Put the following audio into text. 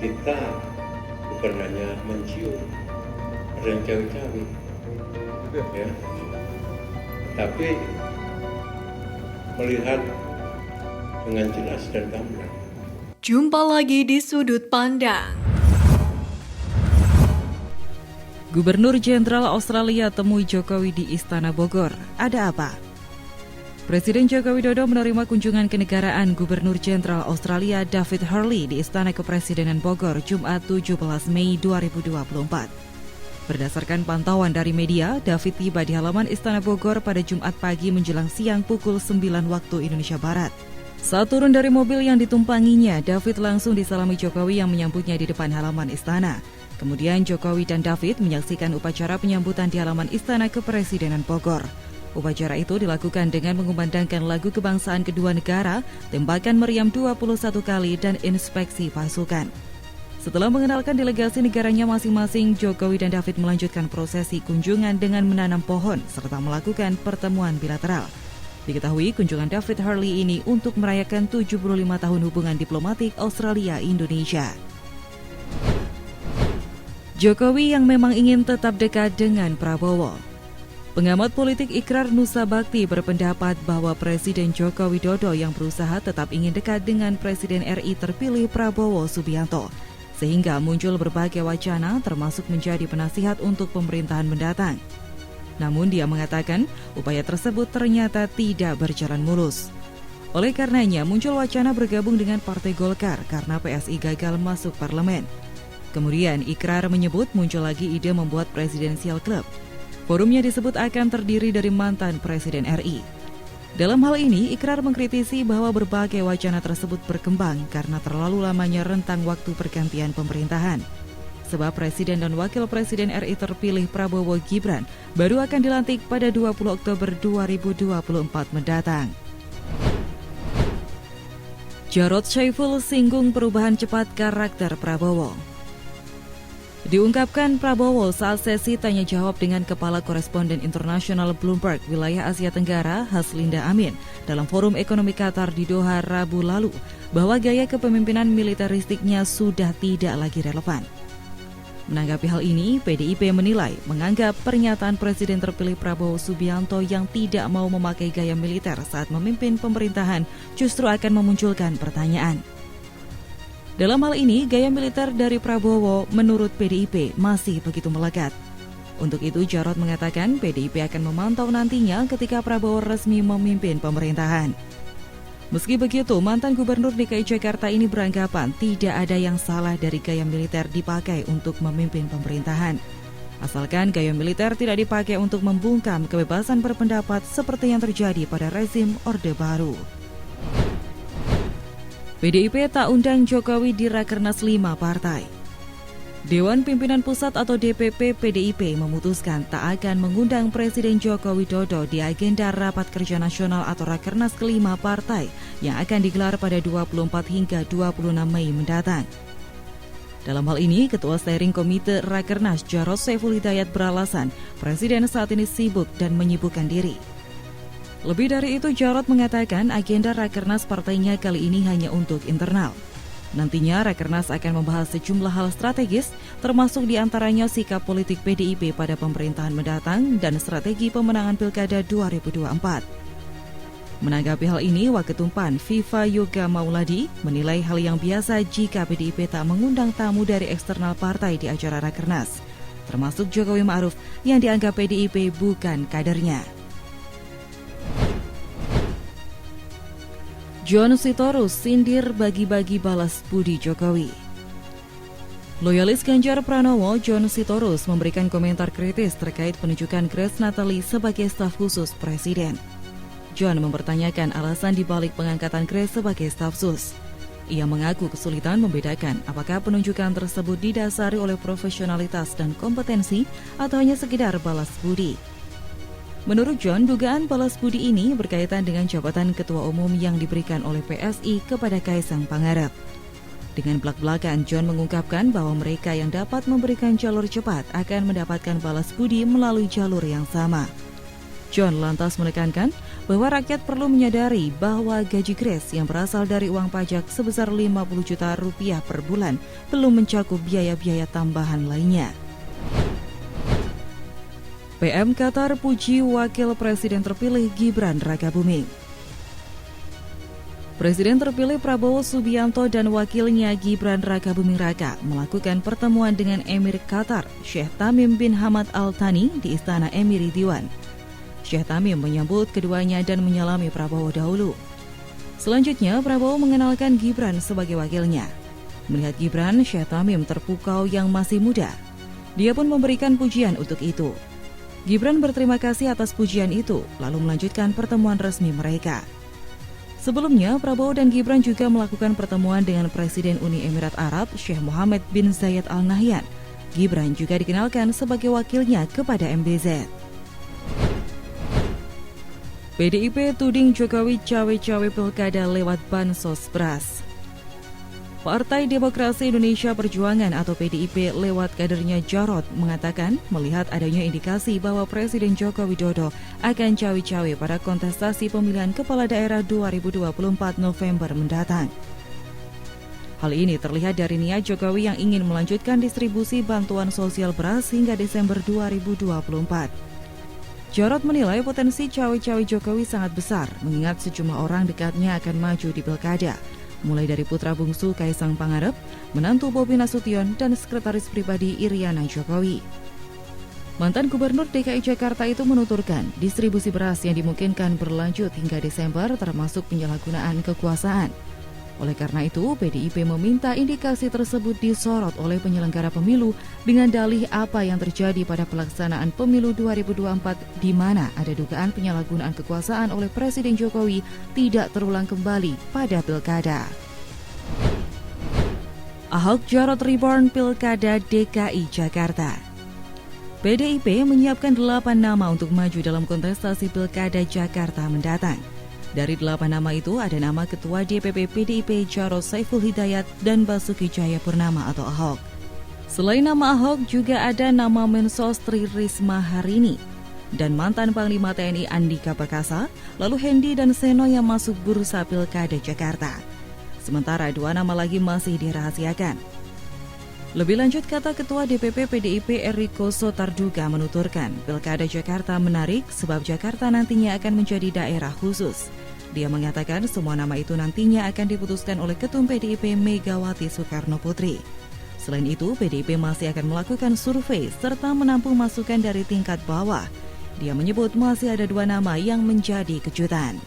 kita bukan hanya mencium, ada yang cawe-cawe, ya, tapi melihat dengan jelas dan gamblang. Jumpa lagi di Sudut Pandang. Gubernur Jenderal Australia temui Jokowi di Istana Bogor. Ada apa? Presiden Joko Widodo menerima kunjungan kenegaraan Gubernur Jenderal Australia David Hurley di Istana Kepresidenan Bogor Jumat 17 Mei 2024. Berdasarkan pantauan dari media, David tiba di halaman Istana Bogor pada Jumat pagi menjelang siang pukul 9 waktu Indonesia Barat. Saat turun dari mobil yang ditumpanginya, David langsung disalami Jokowi yang menyambutnya di depan halaman istana. Kemudian Jokowi dan David menyaksikan upacara penyambutan di halaman Istana Kepresidenan Bogor. Upacara itu dilakukan dengan mengumandangkan lagu kebangsaan kedua negara, tembakan meriam 21 kali, dan inspeksi pasukan. Setelah mengenalkan delegasi negaranya masing-masing, Jokowi dan David melanjutkan prosesi kunjungan dengan menanam pohon serta melakukan pertemuan bilateral. Diketahui kunjungan David Hurley ini untuk merayakan 75 tahun hubungan diplomatik Australia-Indonesia. Jokowi yang memang ingin tetap dekat dengan Prabowo. Pengamat politik Ikrar Nusa Bakti berpendapat bahwa Presiden Joko Widodo yang berusaha tetap ingin dekat dengan Presiden RI terpilih Prabowo Subianto, sehingga muncul berbagai wacana termasuk menjadi penasihat untuk pemerintahan mendatang. Namun dia mengatakan upaya tersebut ternyata tidak berjalan mulus. Oleh karenanya muncul wacana bergabung dengan Partai Golkar karena PSI gagal masuk parlemen. Kemudian Ikrar menyebut muncul lagi ide membuat Presidential Club. Forumnya disebut akan terdiri dari mantan Presiden RI. Dalam hal ini, Ikrar mengkritisi bahwa berbagai wacana tersebut berkembang karena terlalu lamanya rentang waktu pergantian pemerintahan. Sebab Presiden dan Wakil Presiden RI terpilih Prabowo Gibran baru akan dilantik pada 20 Oktober 2024 mendatang. Jarod Saiful singgung perubahan cepat karakter Prabowo. Diungkapkan Prabowo saat sesi tanya jawab dengan Kepala Koresponden Internasional Bloomberg Wilayah Asia Tenggara Haslinda Amin dalam Forum Ekonomi Qatar di Doha Rabu lalu bahwa gaya kepemimpinan militeristiknya sudah tidak lagi relevan. Menanggapi hal ini, PDIP menganggap pernyataan Presiden terpilih Prabowo Subianto yang tidak mau memakai gaya militer saat memimpin pemerintahan justru akan memunculkan pertanyaan. Dalam hal ini, gaya militer dari Prabowo menurut PDIP masih begitu melekat. Untuk itu, Jarod mengatakan PDIP akan memantau nantinya ketika Prabowo resmi memimpin pemerintahan. Meski begitu, mantan Gubernur DKI Jakarta ini beranggapan tidak ada yang salah dari gaya militer dipakai untuk memimpin pemerintahan. Asalkan gaya militer tidak dipakai untuk membungkam kebebasan berpendapat seperti yang terjadi pada rezim Orde Baru. PDIP tak undang Jokowi di Rakernas 5 partai. Dewan Pimpinan Pusat atau DPP PDIP memutuskan tak akan mengundang Presiden Joko Widodo di agenda Rapat Kerja Nasional atau Rakernas ke-5 partai yang akan digelar pada 24 hingga 26 Mei mendatang. Dalam hal ini, Ketua Steering Komite Rakernas Jarod Saiful Hidayat beralasan Presiden saat ini sibuk dan menyibukkan diri. Lebih dari itu, Jarod mengatakan agenda Rakernas partainya kali ini hanya untuk internal. Nantinya Rakernas akan membahas sejumlah hal strategis, termasuk diantaranya sikap politik PDIP pada pemerintahan mendatang dan strategi pemenangan Pilkada 2024. Menanggapi hal ini, Waketum PAN Viva Yoga Mauladi menilai hal yang biasa jika PDIP tak mengundang tamu dari eksternal partai di acara Rakernas, termasuk Jokowi Ma'ruf yang dianggap PDIP bukan kadernya. John Sitorus sindir bagi-bagi balas budi Jokowi. Loyalis Ganjar Pranowo, John Sitorus memberikan komentar kritis terkait penunjukan Grace Natali sebagai staf khusus Presiden. John mempertanyakan alasan dibalik pengangkatan Grace sebagai staf sus. Ia mengaku kesulitan membedakan apakah penunjukan tersebut didasari oleh profesionalitas dan kompetensi atau hanya sekedar balas budi. Menurut John, dugaan balas budi ini berkaitan dengan jabatan ketua umum yang diberikan oleh PSI kepada Kaisang Pangarep. Dengan belak-belakan, John mengungkapkan bahwa mereka yang dapat memberikan jalur cepat akan mendapatkan balas budi melalui jalur yang sama. John lantas menekankan bahwa rakyat perlu menyadari bahwa gaji Grace yang berasal dari uang pajak sebesar 50 juta rupiah per bulan belum mencakup biaya-biaya tambahan lainnya. PM Qatar puji Wakil Presiden terpilih Gibran Rakabuming. Presiden terpilih Prabowo Subianto dan wakilnya Gibran Rakabuming Raka melakukan pertemuan dengan Emir Qatar, Syekh Tamim bin Hamad Al Thani di Istana Emiri Diwan. Syekh Tamim menyambut keduanya dan menyalami Prabowo dahulu. Selanjutnya, Prabowo mengenalkan Gibran sebagai wakilnya. Melihat Gibran, Syekh Tamim terpukau yang masih muda. Dia pun memberikan pujian untuk itu. Gibran berterima kasih atas pujian itu, lalu melanjutkan pertemuan resmi mereka. Sebelumnya, Prabowo dan Gibran juga melakukan pertemuan dengan Presiden Uni Emirat Arab, Syekh Mohammed bin Zayed Al Nahyan. Gibran juga dikenalkan sebagai wakilnya kepada MBZ. PDIP tuding Jokowi cawe-cawe pilkada lewat bansos beras. Partai Demokrasi Indonesia Perjuangan atau PDIP lewat kadernya Jarod mengatakan melihat adanya indikasi bahwa Presiden Joko Widodo akan cawe-cawe pada kontestasi pemilihan kepala daerah 2024 November mendatang. Hal ini terlihat dari niat Jokowi yang ingin melanjutkan distribusi bantuan sosial beras hingga Desember 2024. Jarod menilai potensi cawe-cawe Jokowi sangat besar mengingat sejumlah orang dekatnya akan maju di pilkada, mulai dari putra bungsu Kaisang Pangarep, menantu Bobi Nasution, dan sekretaris pribadi Iriana Jokowi. Mantan Gubernur DKI Jakarta itu menuturkan distribusi beras yang dimungkinkan berlanjut hingga Desember termasuk penyalahgunaan kekuasaan. Oleh karena itu, PDIP meminta indikasi tersebut disorot oleh penyelenggara pemilu dengan dalih apa yang terjadi pada pelaksanaan pemilu 2024 di mana ada dugaan penyalahgunaan kekuasaan oleh Presiden Jokowi tidak terulang kembali pada pilkada. Ahok Jarot Reborn Pilkada DKI Jakarta. PDIP menyiapkan 8 nama untuk maju dalam kontestasi Pilkada Jakarta mendatang. Dari 8 nama itu ada nama Ketua DPP PDIP Jarod Saiful Hidayat dan Basuki Cahayapurnama atau Ahok. Selain nama Ahok juga ada nama Mensos Tri Risma Harini dan mantan Panglima TNI Andika Perkasa, lalu Hendi dan Seno yang masuk bursa Pilkada Jakarta. Sementara 2 nama lagi masih dirahasiakan. Lebih lanjut, kata Ketua DPP PDIP Eriko Sotarduga menuturkan, Pilkada Jakarta menarik sebab Jakarta nantinya akan menjadi daerah khusus. Dia mengatakan semua nama itu nantinya akan diputuskan oleh Ketum PDIP Megawati Soekarno Putri. Selain itu, PDIP masih akan melakukan survei serta menampung masukan dari tingkat bawah. Dia menyebut masih ada 2 nama yang menjadi kejutan.